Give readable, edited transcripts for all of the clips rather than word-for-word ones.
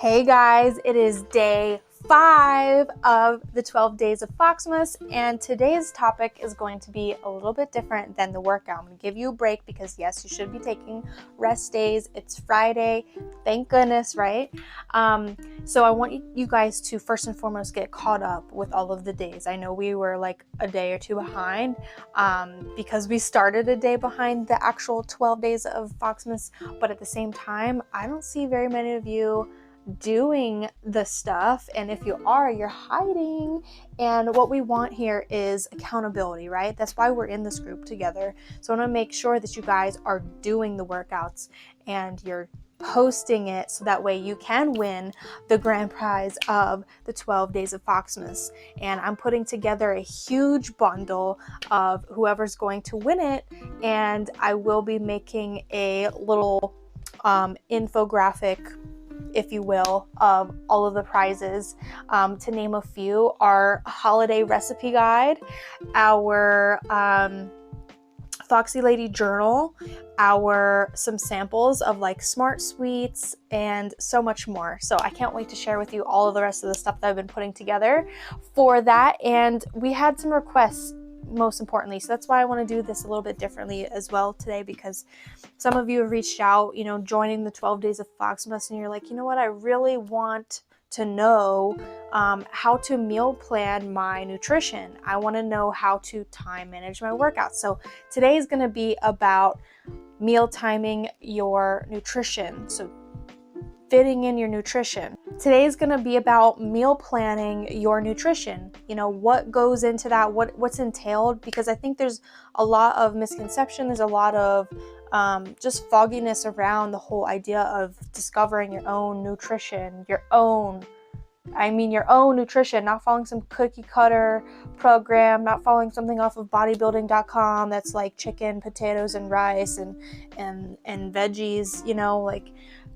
Hey guys, it is day 5 of the 12 days of FOXMAS, and today's topic is going to be a little bit different than the workout. I'm going to give you a break because yes, you should be taking rest days. It's Friday, thank goodness, right? So I want you guys to first and foremost get caught up with all of the days. I know we were like a day or two behind because we started a day behind the actual 12 days of FOXMAS, but at the same time, I don't see very many of you doing the stuff, and if you are, you're hiding. And what we want here is accountability, right? That's why we're in this group together. So I want to make sure that you guys are doing the workouts and you're posting it so that way you can win the grand prize of the 12 days of FOXMAS. And I'm putting together a huge bundle of whoever's going to win it, and I will be making a little infographic, if you will, of all of the prizes. To name a few, our holiday recipe guide, our Foxy Lady journal, some samples of like Smart Sweets, and so much more. So I can't wait to share with you all of the rest of the stuff that I've been putting together for that. And we had some requests, most importantly, so that's why I want to do this a little bit differently as well today, because some of you have reached out, joining the 12 days of FOXMAS, and you're like, you know what, I really want to know how to meal plan my nutrition. I want to know how to time manage my workouts. So today is going to be about meal timing your nutrition, so fitting in your nutrition. Today is going to be about meal planning your nutrition. What goes into that, what's entailed, because I think there's a lot of misconception, there's a lot of just fogginess around the whole idea of discovering your own nutrition, your own nutrition, not following some cookie cutter program, not following something off of bodybuilding.com that's like chicken, potatoes, and rice and veggies, like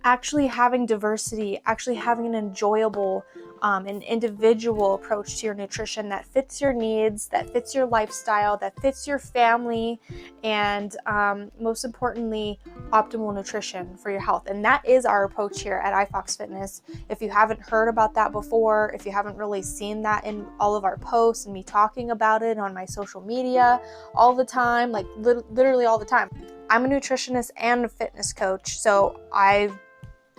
actually having diversity, actually having an enjoyable an individual approach to your nutrition that fits your needs, that fits your lifestyle, that fits your family, and most importantly, optimal nutrition for your health. And that is our approach here at ifox Fitness. If you haven't heard about that before, if you haven't really seen that in all of our posts and me talking about it on my social media all the time, like literally all the time, I'm a nutritionist and a fitness coach. So I've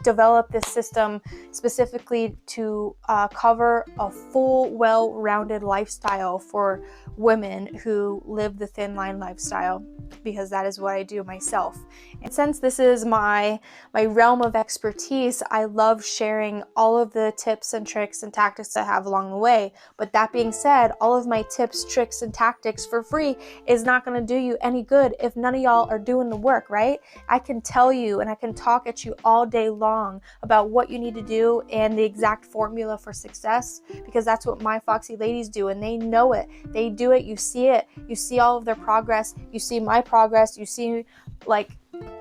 developed this system specifically to cover a full, well-rounded lifestyle for women who live the thin line lifestyle, because that is what I do myself. And since this is my realm of expertise, I love sharing all of the tips and tricks and tactics I have along the way. But that being said, all of my tips, tricks, and tactics for free is not going to do you any good if none of y'all are doing the work, right? I can tell you and I can talk at you all day long about what you need to do and the exact formula for success, because that's what my Foxy ladies do, and they know it. They do it. You see it. You see all of their progress. You see my progress. You see like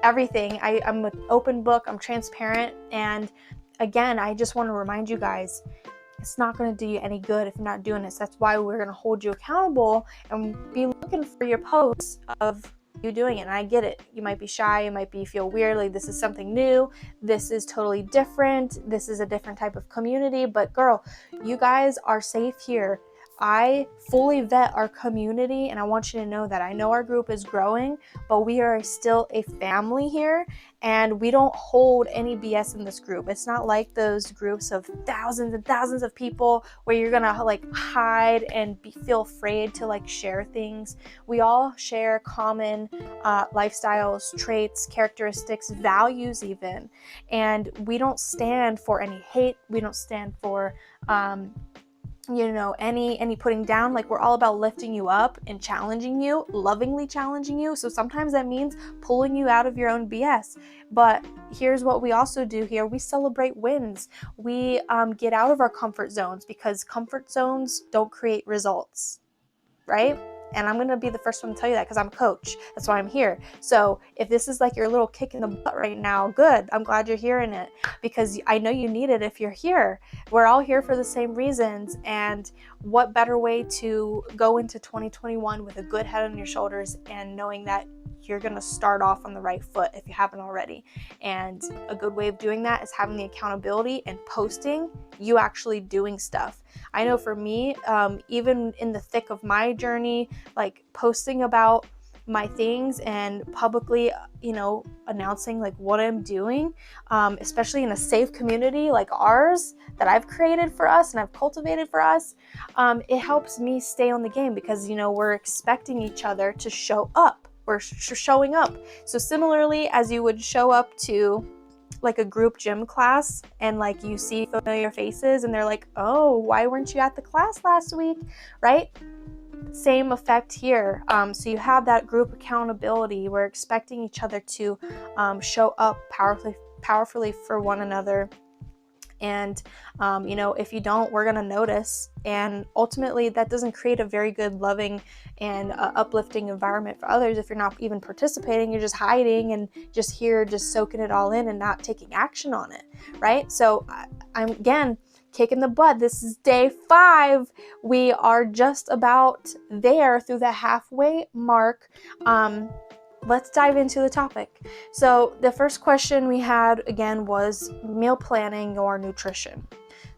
everything. I'm an open book. I'm transparent. And again, I just want to remind you guys, it's not going to do you any good if you're not doing this. That's why we're going to hold you accountable and be looking for your posts of you doing it. And I get it. You might be shy. You might feel weird. Like, this is something new. This is totally different. This is a different type of community. But girl, you guys are safe here. I fully vet our community, and I want you to know that. I know our group is growing, but we are still a family here, and we don't hold any BS in this group. It's not like those groups of thousands and thousands of people where you're gonna like hide and feel afraid to like share things. We all share common lifestyles, traits, characteristics, values even, and we don't stand for any hate. We don't stand for any putting down. Like, we're all about lifting you up and challenging you, lovingly challenging you. So sometimes that means pulling you out of your own BS. But here's what we also do here. We celebrate wins. We get out of our comfort zones, because comfort zones don't create results, right? And I'm going to be the first one to tell you that, because I'm a coach. That's why I'm here. So if this is like your little kick in the butt right now, good. I'm glad you're hearing it, because I know you need it if you're here. We're all here for the same reasons. And what better way to go into 2021 with a good head on your shoulders and knowing that you're going to start off on the right foot if you haven't already. And a good way of doing that is having the accountability and posting you actually doing stuff. I know for me, even in the thick of my journey, like posting about my things and publicly, announcing like what I'm doing, especially in a safe community like ours that I've created for us and I've cultivated for us, it helps me stay on the game because, we're expecting each other to show up. We're showing up. So similarly, as you would show up to like a group gym class and like you see familiar faces and they're like, oh, why weren't you at the class last week, right? Same effect here. So you have that group accountability. We're expecting each other to show up powerfully for one another. And, if you don't, we're going to notice. And ultimately, that doesn't create a very good, loving, and uplifting environment for others. If you're not even participating, you're just hiding and just here, just soaking it all in and not taking action on it, right? So I'm, again, kicking the butt. This is day 5. We are just about there through the halfway mark. Let's dive into the topic. So the first question we had again was meal planning or nutrition.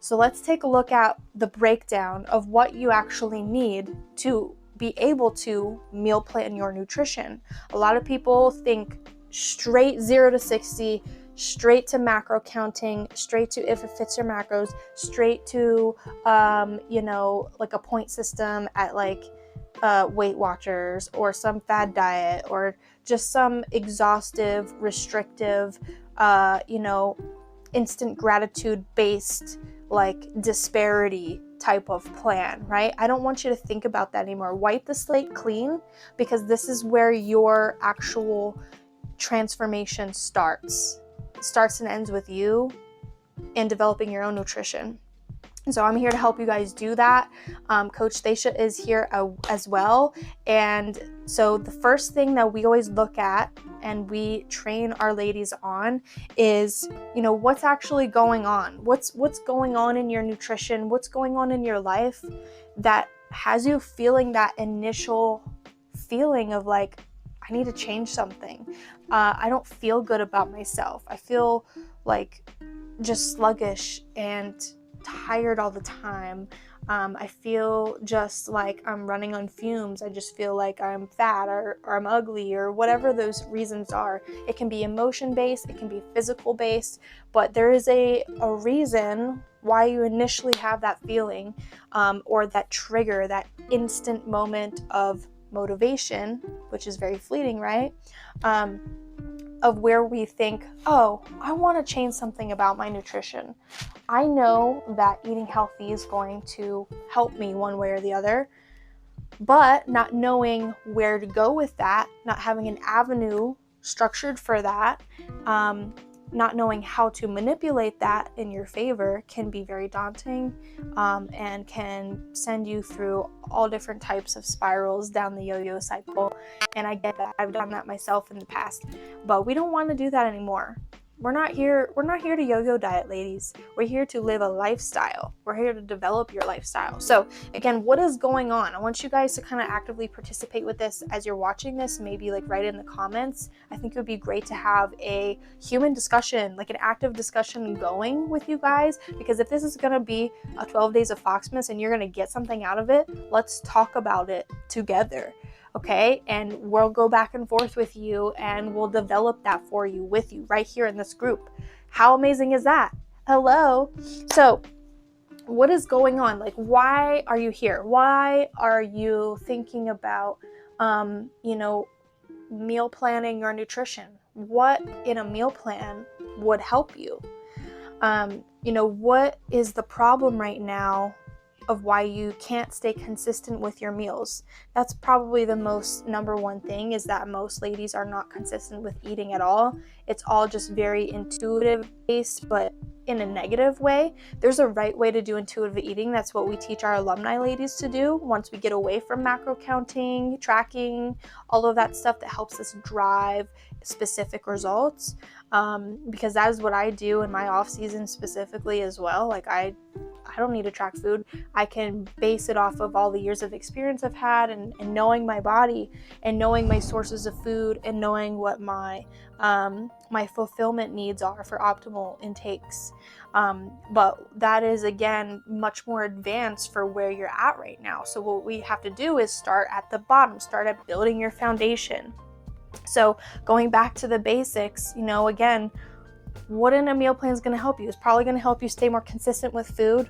So let's take a look at the breakdown of what you actually need to be able to meal plan your nutrition. A lot of people think straight 0 to 60, straight to macro counting, straight to if it fits your macros, straight to, like a point system at like Weight Watchers or some fad diet or just some exhaustive, restrictive, instant gratitude based like disparity type of plan, right? I don't want you to think about that anymore. Wipe the slate clean because this is where your actual transformation starts. It starts and ends with you in developing your own nutrition. So I'm here to help you guys do that. Coach Stacia is here as well. And so the first thing that we always look at and we train our ladies on is, what's actually going on? What's going on in your nutrition? What's going on in your life that has you feeling that initial feeling of like, I need to change something. I don't feel good about myself. I feel like just sluggish and tired all the time. I feel just like I'm running on fumes. I just feel like I'm fat or I'm ugly or whatever those reasons are. It can be emotion based, it can be physical based, but there is a reason why you initially have that feeling or that trigger, that instant moment of motivation, which is very fleeting, right? Of where we think, oh, I want to change something about my nutrition. I know that eating healthy is going to help me one way or the other, but not knowing where to go with that, not having an avenue structured for that, not knowing how to manipulate that in your favor can be very daunting and can send you through all different types of spirals down the yo-yo cycle. And I get that. I've done that myself in the past, but we don't want to do that anymore. We're not here to yo-yo diet, ladies. We're here to live a lifestyle. We're here to develop your lifestyle. So again, what is going on? I want you guys to kind of actively participate with this as you're watching this, maybe like write in the comments. I think it would be great to have a human discussion, like an active discussion going with you guys, because if this is going to be a 12 days of FOXMAS and you're going to get something out of it, let's talk about it together. Okay, and we'll go back and forth with you and we'll develop that for you with you right here in this group. How amazing is that? Hello. So what is going on? Like, why are you here? Why are you thinking about, meal planning or nutrition? What in a meal plan would help you? What is the problem right now of why you can't stay consistent with your meals? That's probably the most number one thing, is that most ladies are not consistent with eating at all. It's all just very intuitive based, but in a negative way. There's a right way to do intuitive eating. That's what we teach our alumni ladies to do once we get away from macro counting, tracking, all of that stuff that helps us drive specific results. Because that is what I do in my off season specifically as well. Like I I don't need to track food. I can base it off of all the years of experience I've had and knowing my body and knowing my sources of food and knowing what my fulfillment needs are for optimal intakes. But that is, again, much more advanced for where you're at right now. So what we have to do is start at the bottom, start at building your foundation. So going back to the basics, again, what in a meal plan is going to help you? It's probably going to help you stay more consistent with food.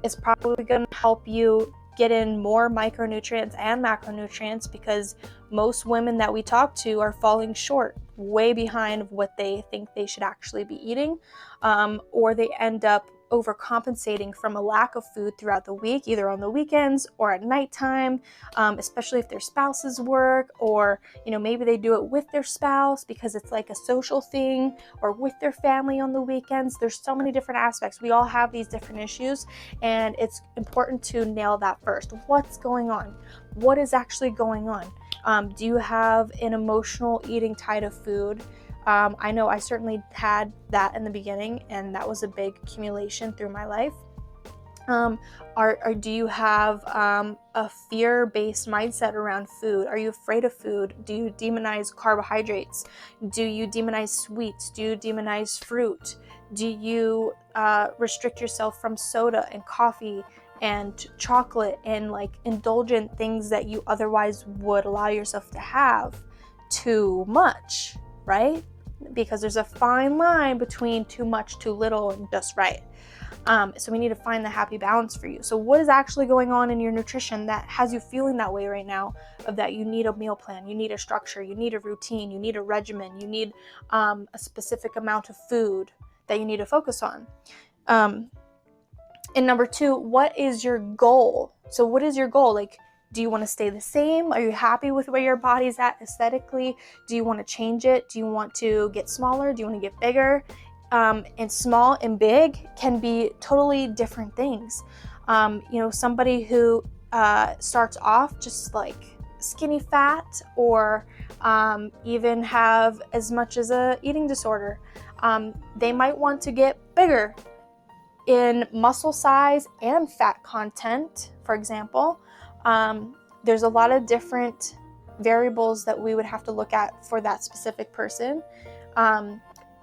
It's probably going to help you get in more micronutrients and macronutrients, because most women that we talk to are falling short, way behind what they think they should actually be eating, or they end up overcompensating from a lack of food throughout the week, either on the weekends or at nighttime, especially if their spouses work, or maybe they do it with their spouse because it's like a social thing, or with their family on the weekends. There's so many different aspects. We all have these different issues, and it's important to nail that first. What's going on? What is actually going on? Do you have an emotional eating tie to food? I know I certainly had that in the beginning, and that was a big accumulation through my life. Do you have a fear-based mindset around food? Are you afraid of food? Do you demonize carbohydrates? Do you demonize sweets? Do you demonize fruit? Do you restrict yourself from soda and coffee and chocolate and like indulgent things that you otherwise would allow yourself to have too much, right? Because there's a fine line between too much, too little, and just right. So we need to find the happy balance for you. So what is actually going on in your nutrition that has you feeling that way right now, of that you need a meal plan, you need a structure, you need a routine, you need a regimen, you need a specific amount of food that you need to focus on. And number two, what is your goal? So what is your goal? Like, do you want to stay the same? Are you happy with where your body's at aesthetically? Do you want to change it? Do you want to get smaller? Do you want to get bigger? And small and big can be totally different things. Somebody who starts off just like skinny fat, or even have as much as a eating disorder, they might want to get bigger in muscle size and fat content, for example. There's a lot of different variables that we would have to look at for that specific person.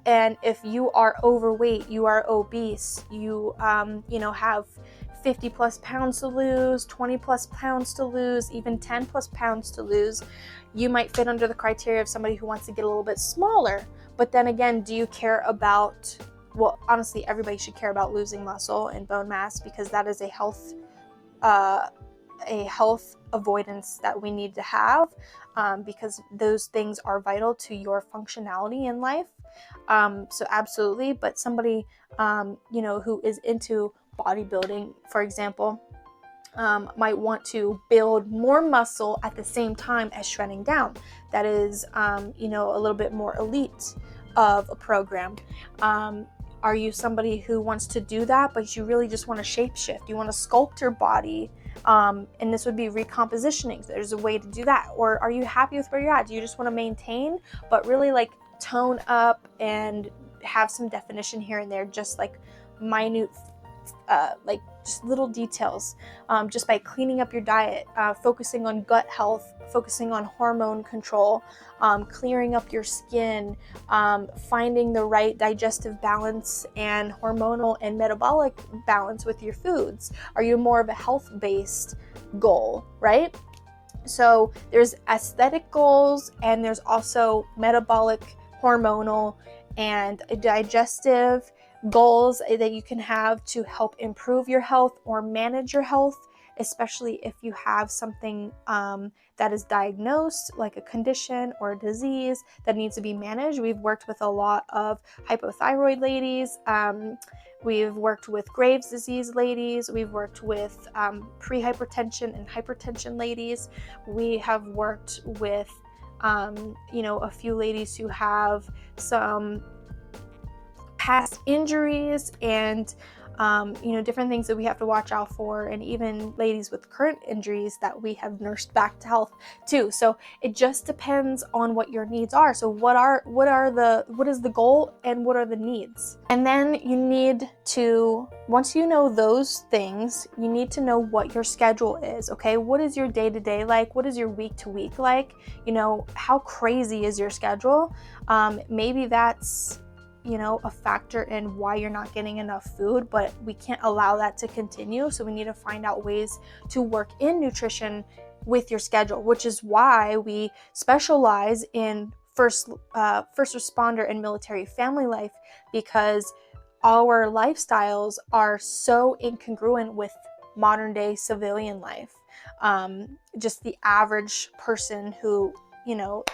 And if you are overweight, you are obese, you have 50 plus pounds to lose, 20 plus pounds to lose, even 10 plus pounds to lose, you might fit under the criteria of somebody who wants to get a little bit smaller. But then again, do you care about, well, honestly, everybody should care about losing muscle and bone mass, because that is a health avoidance that we need to have, because those things are vital to your functionality in life. So absolutely, but somebody, who is into bodybuilding, for example, might want to build more muscle at the same time as shredding down. That is, a little bit more elite of a program. Are you somebody who wants to do that, but you really just want to shape shift? You want to sculpt your body, and this would be recompositioning. So there's a way to do that. Or are you happy with where you're at? Do you just want to maintain, but really like tone up and have some definition here and there, just like minute, like just little details, just by cleaning up your diet, focusing on gut health, focusing on hormone control, clearing up your skin, finding the right digestive balance and hormonal and metabolic balance with your foods? Are you more of a health-based goal, right? So there's aesthetic goals, and there's also metabolic, hormonal, and digestive goals that you can have to help improve your health or manage your health, especially if you have something that is diagnosed, like a condition or a disease that needs to be managed. We've worked with a lot of hypothyroid ladies. We've worked with Graves' disease ladies. We've worked with pre-hypertension and hypertension ladies. We have worked with, a few ladies who have some past injuries and different things that we have to watch out for, and even ladies with current injuries that we have nursed back to health too. So it just depends on what your needs are. So what is the goal and what are the needs? And then you need to, once you know those things, you need to know what your schedule is, okay? What is your day-to-day like? What is your week-to-week like? How crazy is your schedule? Maybe that's a factor in why you're not getting enough food, but we can't allow that to continue. So we need to find out ways to work in nutrition with your schedule, which is why we specialize in first responder and military family life, because our lifestyles are so incongruent with modern day civilian life. Just the average person who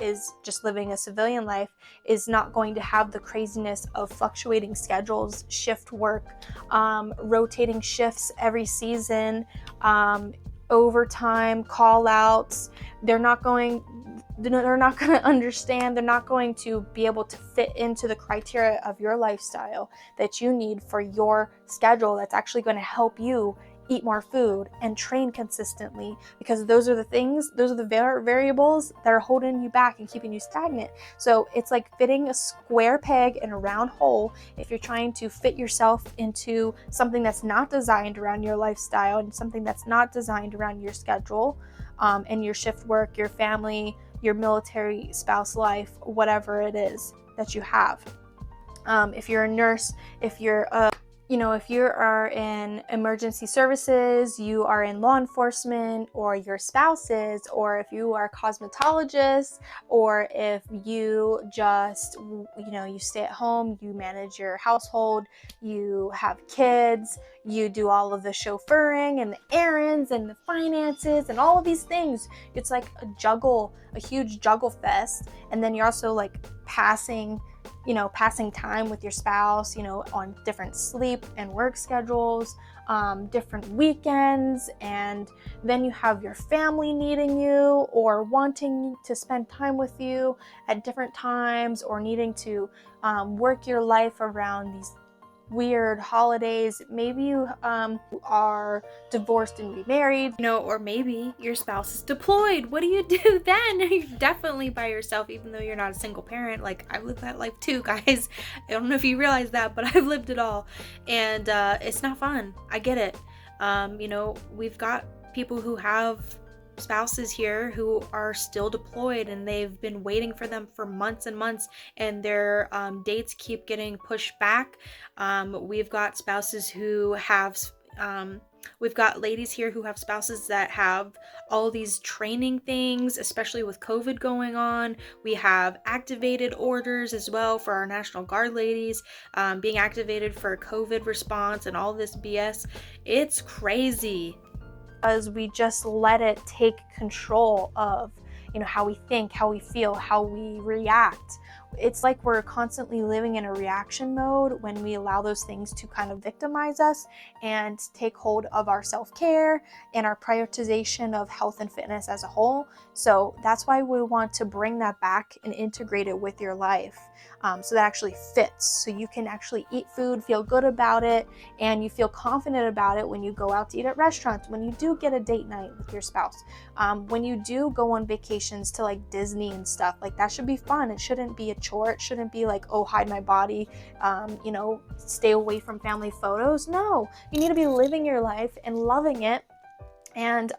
is just living a civilian life is not going to have the craziness of fluctuating schedules, shift work, rotating shifts every season, overtime, call outs. They're not going to understand. They're not going to be able to fit into the criteria of your lifestyle that you need for your schedule that's actually going to help you eat more food and train consistently, because those are the variables that are holding you back and keeping you stagnant. So it's like fitting a square peg in a round hole. If you're trying to fit yourself into something that's not designed around your lifestyle and something that's not designed around your schedule, and your shift work, your family, your military spouse life, whatever it is that you have. If you're a nurse, if you're if you are in emergency services, you are in law enforcement, or your spouses, or if you are a cosmetologist, or if you just, you stay at home, you manage your household, you have kids, you do all of the chauffeuring and the errands and the finances and all of these things. It's like a huge juggle fest. And then you're also like passing time with your spouse, on different sleep and work schedules, different weekends, and then you have your family needing you or wanting to spend time with you at different times, or needing to work your life around these weird holidays. Maybe you are divorced and remarried, or maybe your spouse is deployed. What do you do then? You're definitely by yourself, even though you're not a single parent. Like, I've lived that life too, guys. I don't know if you realize that, but I've lived it all, and it's not fun. I get it. We've got people who have spouses here who are still deployed, and they've been waiting for them for months and months, and their dates keep getting pushed back. We've got spouses who have we've got ladies here who have spouses that have all these training things, especially with COVID going on. We have activated orders as well for our National Guard ladies, being activated for COVID response and all this BS. It's crazy. As we just let it take control of how we think, how we feel, how we react. It's like we're constantly living in a reaction mode when we allow those things to kind of victimize us and take hold of our self-care and our prioritization of health and fitness as a whole. So that's why we want to bring that back and integrate it with your life, so that actually fits. So you can actually eat food, feel good about it, and you feel confident about it when you go out to eat at restaurants, when you do get a date night with your spouse, when you do go on vacations to like Disney and stuff. Like, that should be fun. It shouldn't be a chore. It shouldn't be like, oh, hide my body, stay away from family photos. No, you need to be living your life and loving it, and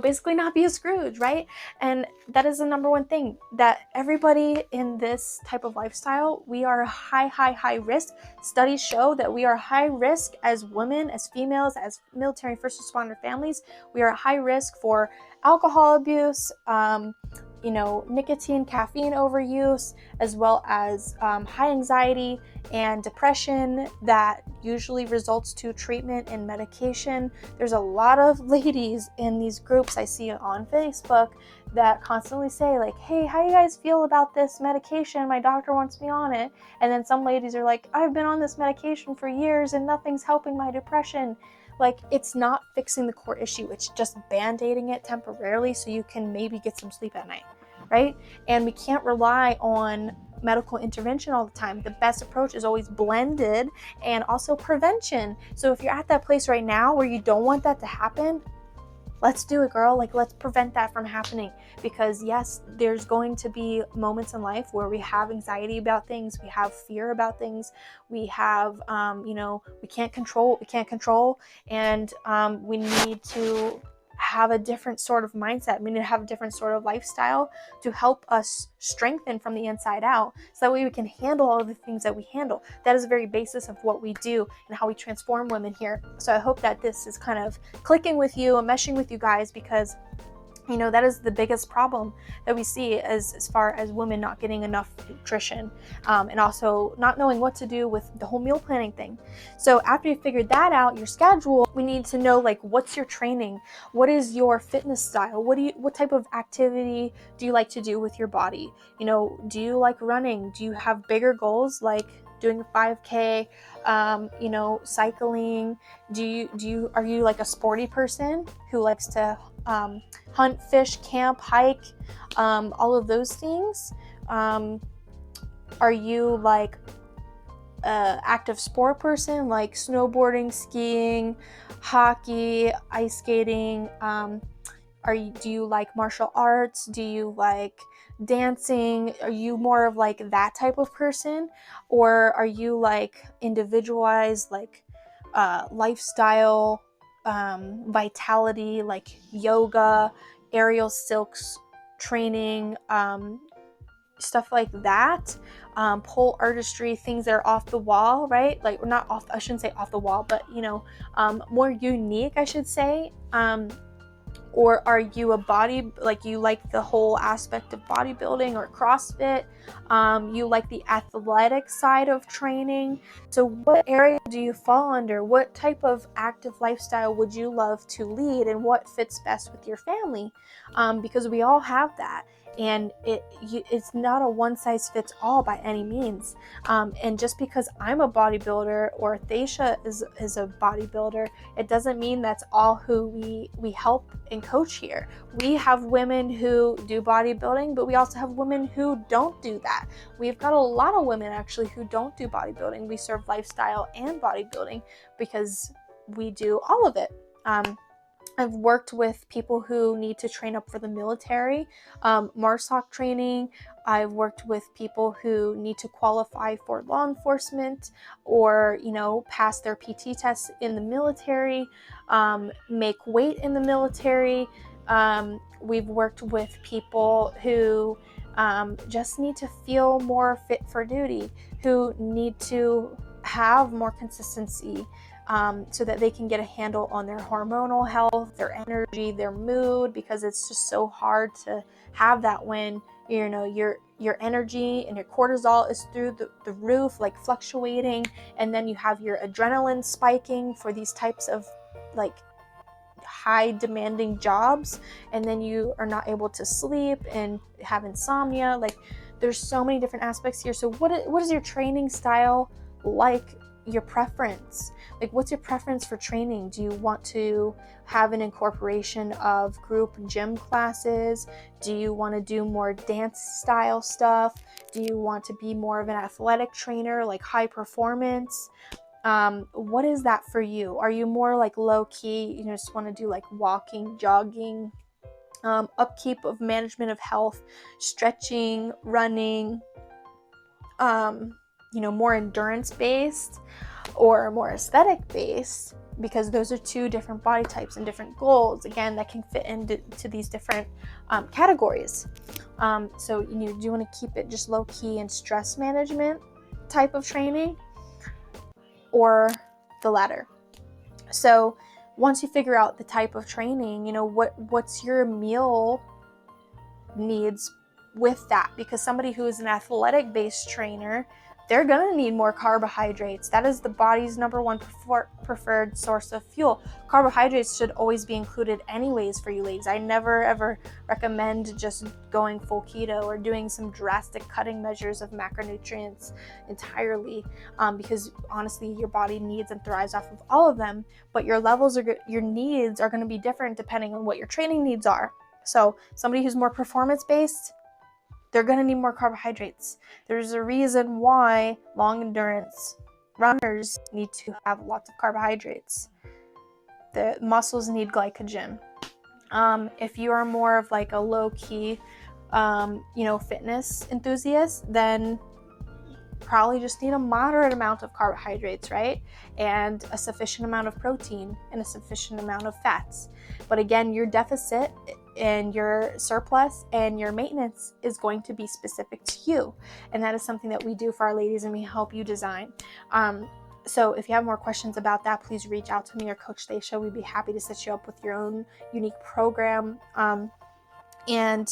basically not be a Scrooge, right? And that is the number one thing, that everybody in this type of lifestyle, we are high risk. Studies show that we are high risk as women, as females, as military first responder families. We are high risk for alcohol abuse, nicotine, caffeine overuse, as well as high anxiety and depression that usually results to treatment and medication. There's a lot of ladies in these groups I see on Facebook that constantly say like, hey, how you guys feel about this medication? My doctor wants me on it. And then some ladies are like, I've been on this medication for years and nothing's helping my depression. Like, it's not fixing the core issue. It's just band-aiding it temporarily so you can maybe get some sleep at night, right? And we can't rely on, medical intervention all the time. The best approach is always blended and also prevention. So if you're at that place right now where you don't want that to happen, let's do it, girl. Like, let's prevent that from happening. Because yes, there's going to be moments in life where we have anxiety about things, we have fear about things, we have, we can't control, and we need to have a different sort of mindset. We need to have a different sort of lifestyle to help us strengthen from the inside out, so that way we can handle all of the things that we handle. That is the very basis of what we do and how we transform women here. So I hope that this is kind of clicking with you and meshing with you guys, because that is the biggest problem that we see as far as women not getting enough nutrition, and also not knowing what to do with the whole meal planning thing. So after you figured that out, your schedule, we need to know, like, what's your training? What is your fitness style? What type of activity do you like to do with your body? Do you like running? Do you have bigger goals like doing a 5K, cycling? Are you like a sporty person who likes to hunt, fish, camp, hike, all of those things? Are you like an active sport person, like snowboarding, skiing, hockey, ice skating? Do you like martial arts? Do you like dancing? Are you more of like that type of person? Or are you like individualized, like lifestyle, vitality, like yoga, aerial silks training, stuff like that, pole artistry, things that are off the wall, right? Like, not off, I shouldn't say off the wall, but more unique, I should say. Or are you you like the whole aspect of bodybuilding or CrossFit? You like the athletic side of training? So what area do you fall under? What type of active lifestyle would you love to lead, and what fits best with your family? Because we all have that. And it's not a one size fits all by any means. And just because I'm a bodybuilder or Thacia is a bodybuilder, it doesn't mean that's all who we help and coach here. We have women who do bodybuilding, but we also have women who don't do that. We've got a lot of women actually who don't do bodybuilding. We serve lifestyle and bodybuilding because we do all of it. I've worked with people who need to train up for the military, MARSOC training. I've worked with people who need to qualify for law enforcement, or, pass their PT tests in the military, make weight in the military. We've worked with people who just need to feel more fit for duty, who need to have more consistency, so that they can get a handle on their hormonal health, their energy, their mood, because it's just so hard to have that when your energy and your cortisol is through the roof, like fluctuating, and then you have your adrenaline spiking for these types of like high demanding jobs, and then you are not able to sleep and have insomnia. Like, there's so many different aspects here. So what is your training style like? Your preference, like, what's your preference for training? Do you want to have an incorporation of group gym classes? Do you want to do more dance style stuff? Do you want to be more of an athletic trainer, like high performance? What is that for you? Are you more like low key, just want to do like walking, jogging, upkeep of management of health, stretching, running, more endurance based or more aesthetic based? Because those are two different body types and different goals, again, that can fit into these different categories. So do you want to keep it just low key and stress management type of training, or the latter? So once you figure out the type of training, what's your meal needs with that? Because somebody who is an athletic based trainer, they're going to need more carbohydrates. That is the body's number one preferred source of fuel. Carbohydrates should always be included anyways for you ladies. I never ever recommend just going full keto or doing some drastic cutting measures of macronutrients entirely, because honestly, your body needs and thrives off of all of them, but your needs are going to be different depending on what your training needs are. So somebody who's more performance based, they're going to need more carbohydrates. There's a reason why long endurance runners need to have lots of carbohydrates. The muscles need glycogen. If you are more of like a low-key, fitness enthusiast, then probably just need a moderate amount of carbohydrates, right? And a sufficient amount of protein and a sufficient amount of fats. But again, your deficit and your surplus and your maintenance is going to be specific to you. And that is something that we do for our ladies and we help you design. So if you have more questions about that, please reach out to me or Coach Stacia. We'd be happy to set you up with your own unique program. And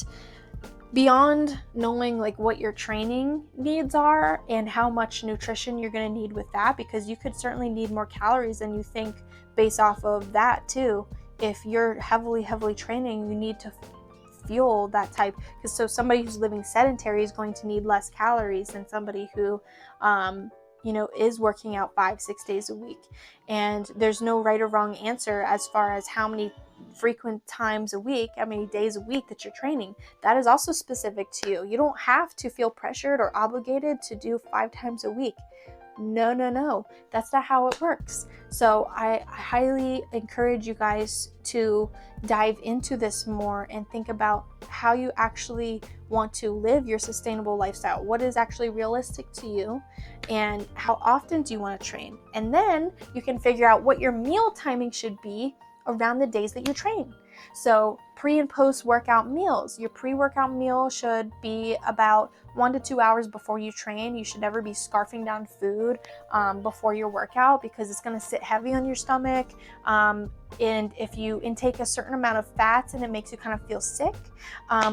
beyond knowing like what your training needs are and how much nutrition you're going to need with that, because you could certainly need more calories than you think based off of that too. If you're heavily training, you need to fuel that type, because so somebody who's living sedentary is going to need less calories than somebody who is working out 5-6 days a week. And there's no right or wrong answer as far as how many frequent times a week, how many days a week that you're training. That is also specific to you. You don't have to feel pressured or obligated to do 5 times a week. No. That's not how it works. So I highly encourage you guys to dive into this more and think about how you actually want to live your sustainable lifestyle. What is actually realistic to you and how often do you want to train? And then you can figure out what your meal timing should be around the days that you train. So pre and post workout meals. Your pre-workout meal should be about 1 to 2 hours before you train. You should never be scarfing down food before your workout, because it's going to sit heavy on your stomach. And if you intake a certain amount of fats and it makes you kind of feel sick,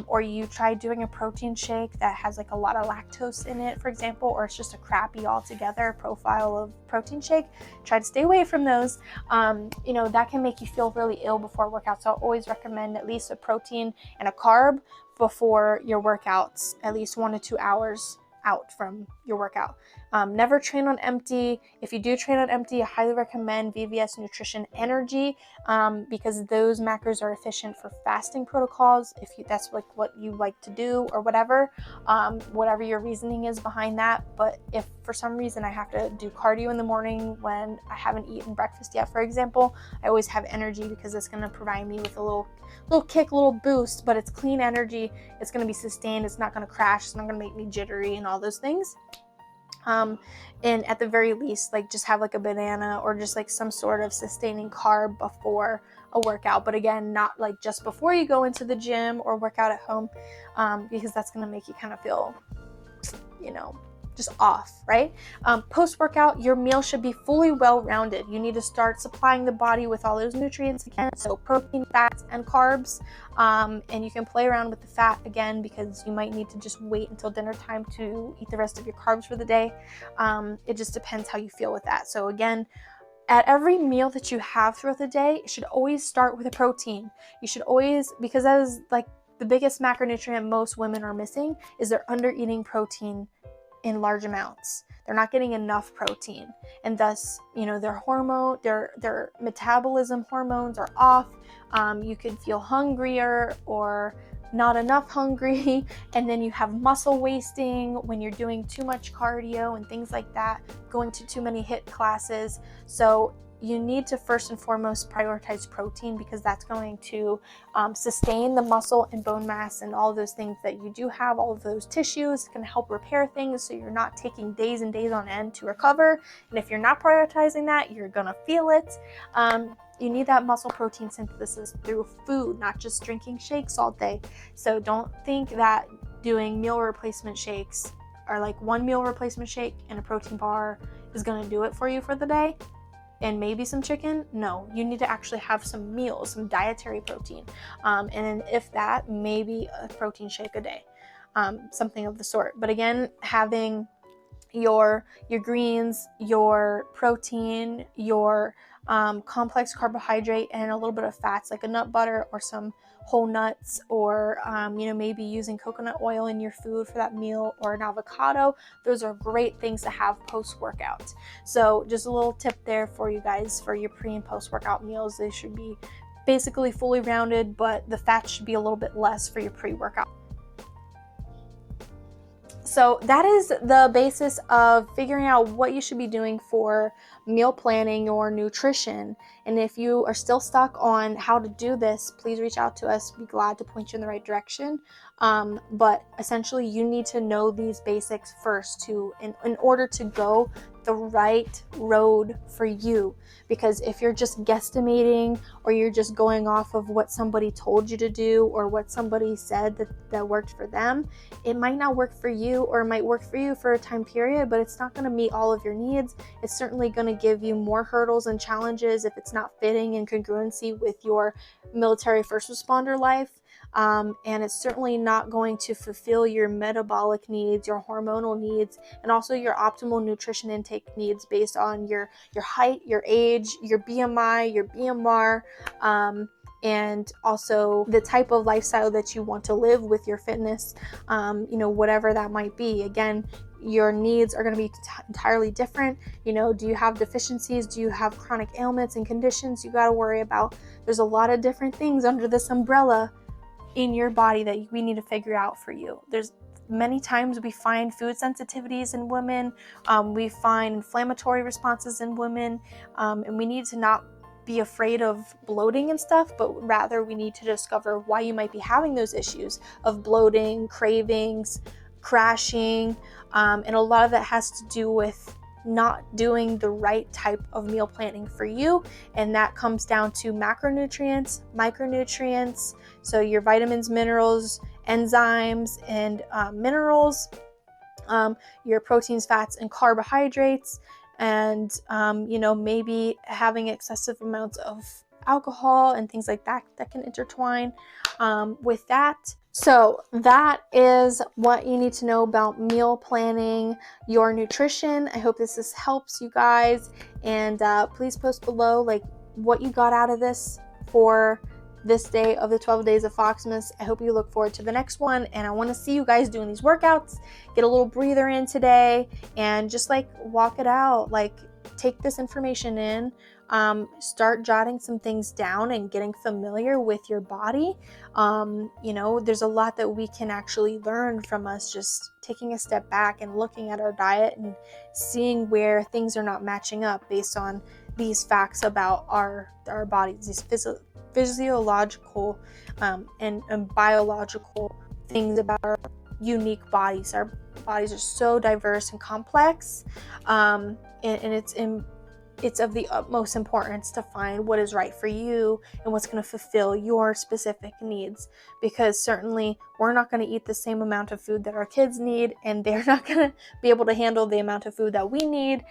or you try doing a protein shake that has like a lot of lactose in it, for example, or it's just a crappy altogether profile of protein shake, try to stay away from those. That can make you feel really ill before workouts. So I always recommend at least a protein and a carb before your workouts, at least 1 to 2 hours out from your workout. Never train on empty. If you do train on empty, I highly recommend VVS Nutrition Energy, because those macros are efficient for fasting protocols. If that's like what you like to do or whatever your reasoning is behind that. But if for some reason I have to do cardio in the morning when I haven't eaten breakfast yet, for example, I always have energy, because it's going to provide me with a little kick, a little boost, but it's clean energy. It's going to be sustained. It's not going to crash. It's not going to make me jittery and all those things. And at the very least, like just have like a banana or just like some sort of sustaining carb before a workout. But again, not like just before you go into the gym or work out at home, because that's going to make you kind of feel, just off, right? Post-workout, your meal should be fully well-rounded. You need to start supplying the body with all those nutrients again, so protein, fats, and carbs. And you can play around with the fat again, because you might need to just wait until dinner time to eat the rest of your carbs for the day. It just depends how you feel with that. So again, at every meal that you have throughout the day, it should always start with a protein. You should always, because that is like the biggest macronutrient most women are missing, is they're under eating protein in large amounts. They're not getting enough protein, and thus, their metabolism hormones are off. You could feel hungrier or not enough hungry, and then you have muscle wasting when you're doing too much cardio and things like that, going to too many HIIT classes. So you need to first and foremost prioritize protein, because that's going to sustain the muscle and bone mass and all of those things that you do have, all of those tissues. It can help repair things, so you're not taking days and days on end to recover. And if you're not prioritizing that, you're gonna feel it. You need that muscle protein synthesis through food, not just drinking shakes all day. So don't think that doing meal replacement shakes, or like one meal replacement shake and a protein bar, is gonna do it for you for the day. And maybe some chicken. No, you need to actually have some meals, some dietary protein. And then if that, maybe a protein shake a day, something of the sort. But again, having your greens, your protein, your complex carbohydrate, and a little bit of fats, like a nut butter or some whole nuts, or maybe using coconut oil in your food for that meal, or an avocado. Those are great things to have post-workout. So just a little tip there for you guys for your pre and post-workout meals. They should be basically fully rounded, but the fat should be a little bit less for your pre-workout. So that is the basis of figuring out what you should be doing for meal planning or nutrition. And if you are still stuck on how to do this, please reach out to us. We'd be glad to point you in the right direction. But essentially, you need to know these basics first in order to go the right road for you. Because if you're just guesstimating, or you're just going off of what somebody told you to do or what somebody said that worked for them, it might not work for you, or it might work for you for a time period, but it's not going to meet all of your needs. It's certainly going to give you more hurdles and challenges if it's not fitting in congruency with your military first responder life. And it's certainly not going to fulfill your metabolic needs, your hormonal needs, and also your optimal nutrition intake needs based on your height, your age, your BMI, your BMR, and also the type of lifestyle that you want to live with your fitness, whatever that might be. Again, your needs are going to be entirely different. Do you have deficiencies? Do you have chronic ailments and conditions you got to worry about? There's a lot of different things under this umbrella in your body that we need to figure out for you. There's many times we find food sensitivities in women, we find inflammatory responses in women, and we need to not be afraid of bloating and stuff, but rather we need to discover why you might be having those issues of bloating, cravings, crashing, and a lot of that has to do with not doing the right type of meal planning for you. And that comes down to macronutrients, micronutrients, so your vitamins, minerals, enzymes, and minerals, your proteins, fats, and carbohydrates, and maybe having excessive amounts of alcohol and things like that can intertwine with that. So that is what you need to know about meal planning your nutrition. I hope this helps you guys, and please post below what you got out of this for this day of the 12 days of FOXMAS. I hope you look forward to the next one, and I want to see you guys doing these workouts. Get a little breather in today and just walk it out. Take this information in, start jotting some things down and getting familiar with your body. There's a lot that we can actually learn from us just taking a step back and looking at our diet and seeing where things are not matching up based on these facts about our bodies, these physiological and biological things about our unique bodies. Our bodies are so diverse and complex, and it's of the utmost importance to find what is right for you and what's going to fulfill your specific needs, because certainly we're not going to eat the same amount of food that our kids need, and they're not going to be able to handle the amount of food that we need,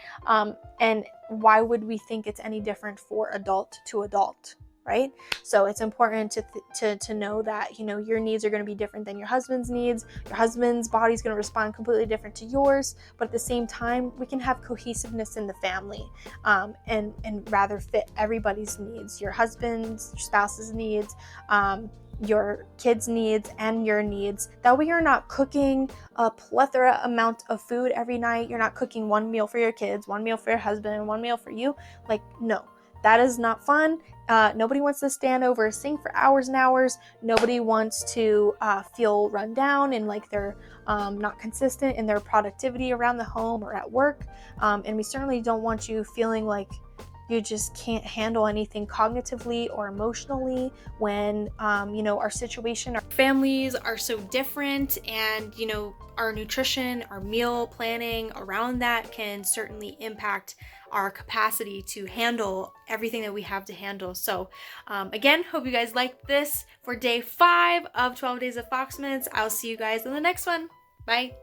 and why would we think it's any different for adult to adult, right? So it's important to know that your needs are going to be different than your husband's needs. Your husband's body is going to respond completely different to yours, but at the same time we can have cohesiveness in the family, and rather fit everybody's needs, your husband's, your spouse's needs, your kids' needs, and your needs. That way you're not cooking a plethora amount of food every night. You're not cooking one meal for your kids, one meal for your husband, and one meal for you. No, that is not fun. Nobody wants to stand over a sink for hours and hours. Nobody wants to feel run down and they're not consistent in their productivity around the home or at work. And we certainly don't want you feeling like you just can't handle anything cognitively or emotionally when, our situation, our families are so different, and, our nutrition, our meal planning around that can certainly impact our capacity to handle everything that we have to handle. So again, hope you guys liked this for day 5 of 12 days of FOXMAS. I'll see you guys in the next one. Bye.